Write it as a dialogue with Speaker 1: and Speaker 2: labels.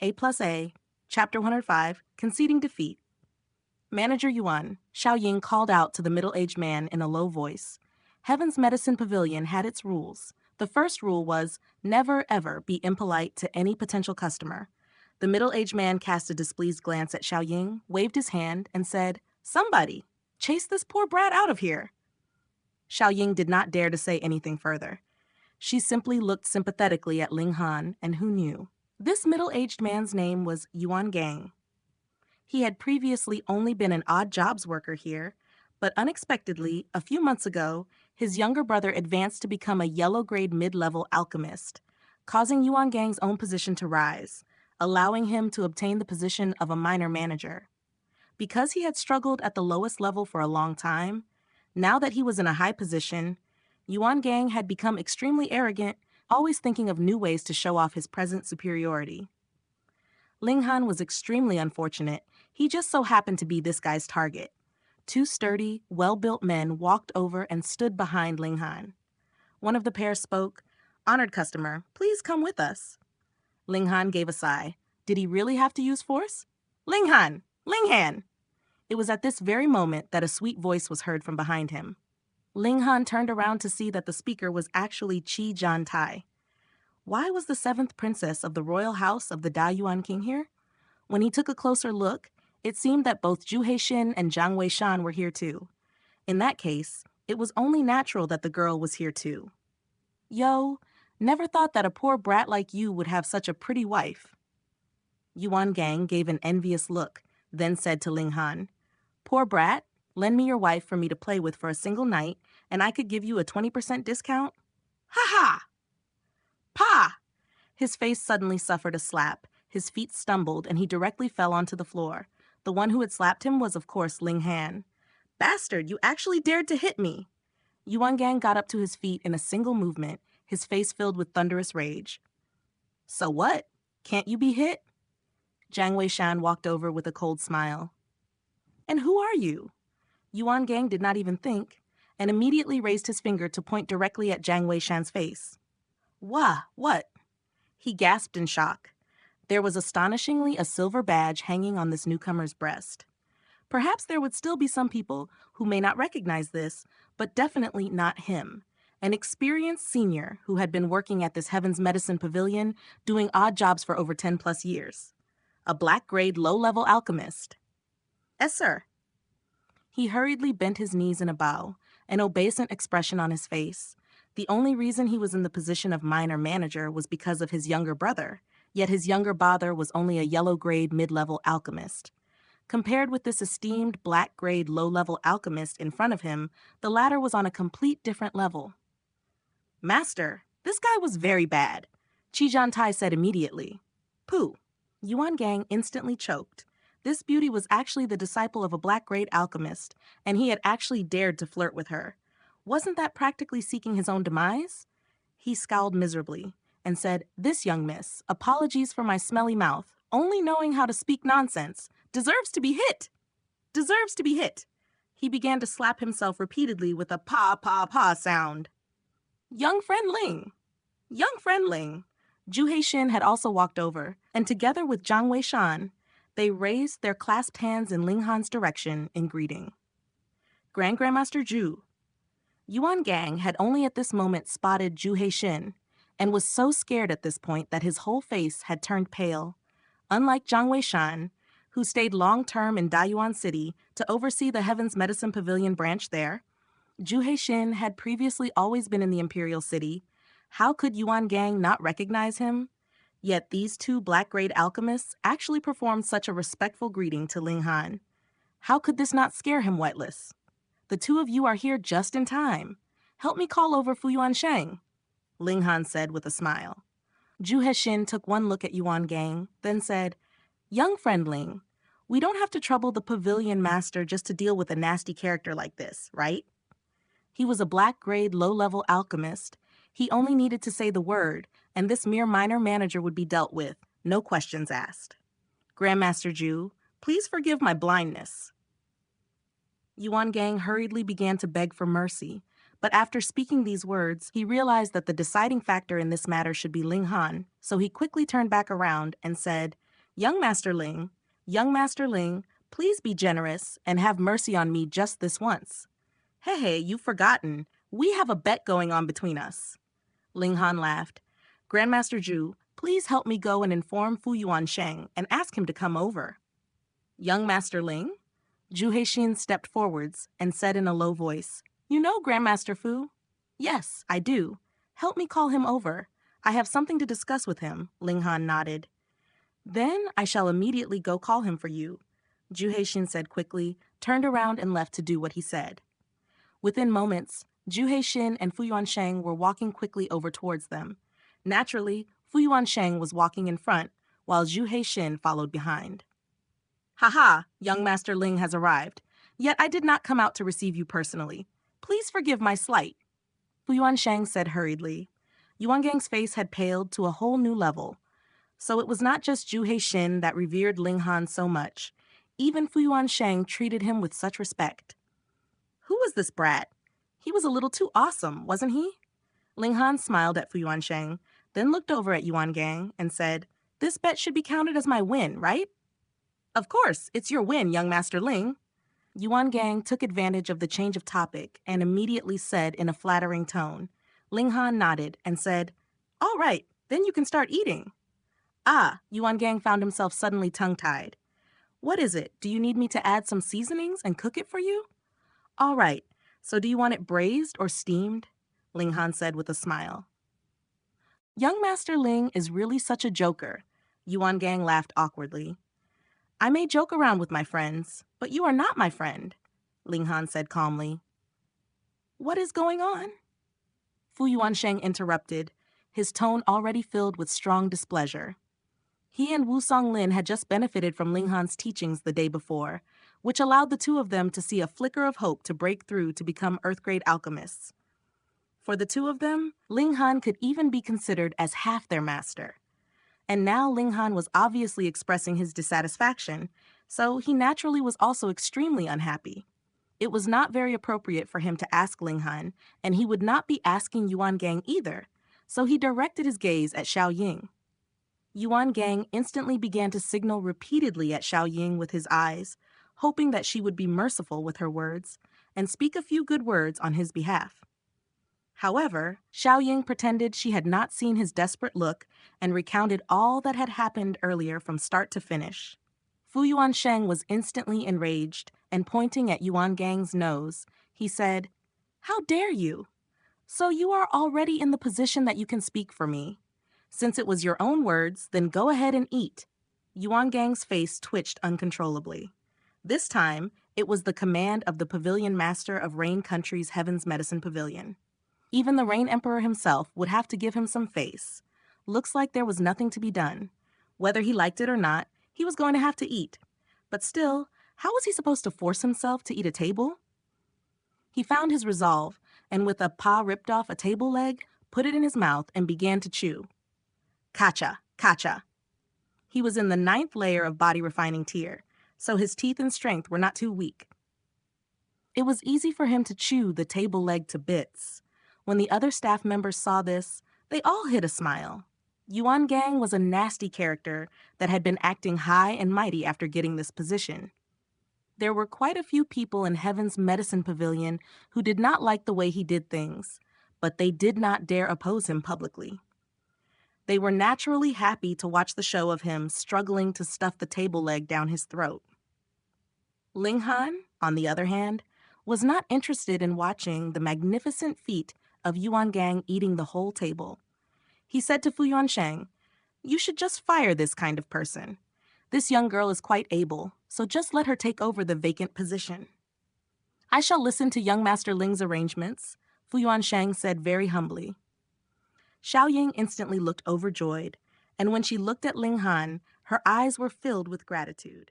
Speaker 1: A plus A, Chapter 105, Conceding Defeat. Manager Yuan, Xiaoying called out to the middle-aged man in a low voice. Heaven's Medicine Pavilion had its rules. The first rule was never ever be impolite to any potential customer. The middle-aged man cast a displeased glance at Xiaoying, waved his hand, and said, "Somebody, chase this poor brat out of here." Xiaoying did not dare to say anything further. She simply looked sympathetically at Ling Han, and who knew? This middle-aged man's name was Yuan Gang. He had previously only been an odd jobs worker here, but unexpectedly, a few months ago, his younger brother advanced to become a yellow-grade mid-level alchemist, causing Yuan Gang's own position to rise, allowing him to obtain the position of a minor manager. Because he had struggled at the lowest level for a long time, now that he was in a high position, Yuan Gang had become extremely arrogant, always thinking of new ways to show off his present superiority. Ling Han was extremely unfortunate. He just so happened to be this guy's target. Two sturdy, well-built men walked over and stood behind Ling Han. One of the pair spoke, "Honored customer, please come with us." Ling Han gave a sigh. Did he really have to use force? "Ling Han! Ling Han!" It was at this very moment that a sweet voice was heard from behind him. Ling Han turned around to see that the speaker was actually Qi Zhan Tai. Why was the seventh princess of the royal house of the Dayuan king here? When he took a closer look, it seemed that both Zhu Heixin and Jiang Weishan were here too. In that case, it was only natural that the girl was here too. "Yo, never thought that a poor brat like you would have such a pretty wife." Yuan Gang gave an envious look, then said to Ling Han, "Poor brat, lend me your wife for me to play with for a single night, and I could give you a 20% discount?" "Ha ha! Pa!" His face suddenly suffered a slap. His feet stumbled, and he directly fell onto the floor. The one who had slapped him was, of course, Ling Han. "Bastard, you actually dared to hit me!" Yuan Gang got up to his feet in a single movement, his face filled with thunderous rage. "So what? Can't you be hit?" Jiang Weishan walked over with a cold smile. "And who are you?" Yuan Gang did not even think, and immediately raised his finger to point directly at Jiang Weishan's face. What?" He gasped in shock. There was astonishingly a silver badge hanging on this newcomer's breast. Perhaps there would still be some people who may not recognize this, but definitely not him, an experienced senior who had been working at this Heaven's Medicine Pavilion doing odd jobs for over 10 plus years. A black-grade low-level alchemist. "Yes, sir." He hurriedly bent his knees in a bow, an obeisant expression on his face. The only reason he was in the position of minor manager was because of his younger brother, yet his younger brother was only a yellow-grade mid-level alchemist. Compared with this esteemed black-grade low-level alchemist in front of him, the latter was on a complete different level. "Master, this guy was very bad," Qi Zhan Tai said immediately. "Pooh." Yuan Gang instantly choked. This beauty was actually the disciple of a black-grade alchemist, and he had actually dared to flirt with her. Wasn't that practically seeking his own demise? He scowled miserably and said, "This young miss, apologies for my smelly mouth, only knowing how to speak nonsense, deserves to be hit. Deserves to be hit." He began to slap himself repeatedly with a pa pa pa sound. "Young friend Ling! Young friend Ling!" Zhu Heixin had also walked over, and together with Jiang Weishan, they raised their clasped hands in Ling Han's direction in greeting. "Grandmaster Zhu." Yuan Gang had only at this moment spotted Zhu Heixin, and was so scared at this point that his whole face had turned pale. Unlike Jiang Weishan, who stayed long-term in Dayuan City to oversee the Heaven's Medicine Pavilion branch there, Zhu Heixin had previously always been in the Imperial City. How could Yuan Gang not recognize him? Yet these two black-grade alchemists actually performed such a respectful greeting to Ling Han. How could this not scare him witless? "The two of you are here just in time. Help me call over Fu Yuansheng," Ling Han said with a smile. Zhu Heixin took one look at Yuan Gang, then said, "Young friend Ling, we don't have to trouble the pavilion master just to deal with a nasty character like this, right?" He was a black-grade, low-level alchemist. He only needed to say the word, and this mere minor manager would be dealt with, no questions asked. "Grandmaster Zhu, please forgive my blindness." Yuan Gang hurriedly began to beg for mercy, but after speaking these words, he realized that the deciding factor in this matter should be Ling Han, so he quickly turned back around and said, Young Master Ling, please be generous and have mercy on me just this once. Hey, you've forgotten. We have a bet going on between us. Ling Han laughed. Grandmaster Zhu, please help me go and inform Fu Yuansheng and ask him to come over. Young Master Ling? Zhu Heixin stepped forwards and said in a low voice, You know Grandmaster Fu? Yes, I do. Help me call him over. I have something to discuss with him, Ling Han nodded. Then I shall immediately go call him for you, Zhu Heixin said quickly, turned around and left to do what he said. Within moments, Zhu Heixin and Fu Yuansheng were walking quickly over towards them. Naturally, Fu Yuansheng was walking in front, while Zhu Heixin followed behind. Haha, young Master Ling has arrived. Yet I did not come out to receive you personally. Please forgive my slight, Fu Yuansheng said hurriedly. Yuangang's face had paled to a whole new level. So it was not just Zhu Heixin that revered Ling Han so much. Even Fu Yuansheng treated him with such respect. Who was this brat? He was a little too awesome, wasn't he? Ling Han smiled at Fu Yuansheng, then looked over at Yuangang and said, This bet should be counted as my win, right? Of course, it's your win, young Master Ling. Yuangang took advantage of the change of topic and immediately said in a flattering tone. Ling Han nodded and said, All right, then you can start eating. Yuangang found himself suddenly tongue-tied. What is it? Do you need me to add some seasonings and cook it for you? All right, so do you want it braised or steamed? Ling Han said with a smile. Young Master Ling is really such a joker. Yuangang laughed awkwardly. I may joke around with my friends, but you are not my friend, Ling Han said calmly. What is going on? Fu Yuansheng interrupted, his tone already filled with strong displeasure. He and Wu Songlin had just benefited from Ling Han's teachings the day before, which allowed the two of them to see a flicker of hope to break through to become Earth-grade alchemists. For the two of them, Ling Han could even be considered as half their master. And now Ling Han was obviously expressing his dissatisfaction, so he naturally was also extremely unhappy. It was not very appropriate for him to ask Ling Han, and he would not be asking Yuangang either, so he directed his gaze at Xiaoying. Yuangang instantly began to signal repeatedly at Xiaoying with his eyes, hoping that she would be merciful with her words and speak a few good words on his behalf. However, Xiaoying pretended she had not seen his desperate look and recounted all that had happened earlier from start to finish. Fu Yuansheng was instantly enraged, and pointing at Yuangang's nose, he said, How dare you? So you are already in the position that you can speak for me. Since it was your own words, then go ahead and eat. Yuangang's face twitched uncontrollably. This time, it was the command of the pavilion master of Rain Country's Heaven's Medicine Pavilion. Even the Rain Emperor himself would have to give him some face. Looks like there was nothing to be done. Whether he liked it or not, he was going to have to eat. But still, how was he supposed to force himself to eat a table? He found his resolve, and with a paw ripped off a table leg, put it in his mouth and began to chew. Kacha, kacha. He was in the 9th layer of body refining tier, so his teeth and strength were not too weak. It was easy for him to chew the table leg to bits. When the other staff members saw this, they all hid a smile. Yuangang was a nasty character that had been acting high and mighty after getting this position. There were quite a few people in Heaven's Medicine Pavilion who did not like the way he did things, but they did not dare oppose him publicly. They were naturally happy to watch the show of him struggling to stuff the table leg down his throat. Ling Han, on the other hand, was not interested in watching the magnificent feat of Yuangang eating the whole table. He said to Fu Yuansheng, You should just fire this kind of person. This young girl is quite able, so just let her take over the vacant position. I shall listen to young Master Ling's arrangements, Fu Yuansheng said very humbly. Xiaoying instantly looked overjoyed, and when she looked at Ling Han, her eyes were filled with gratitude.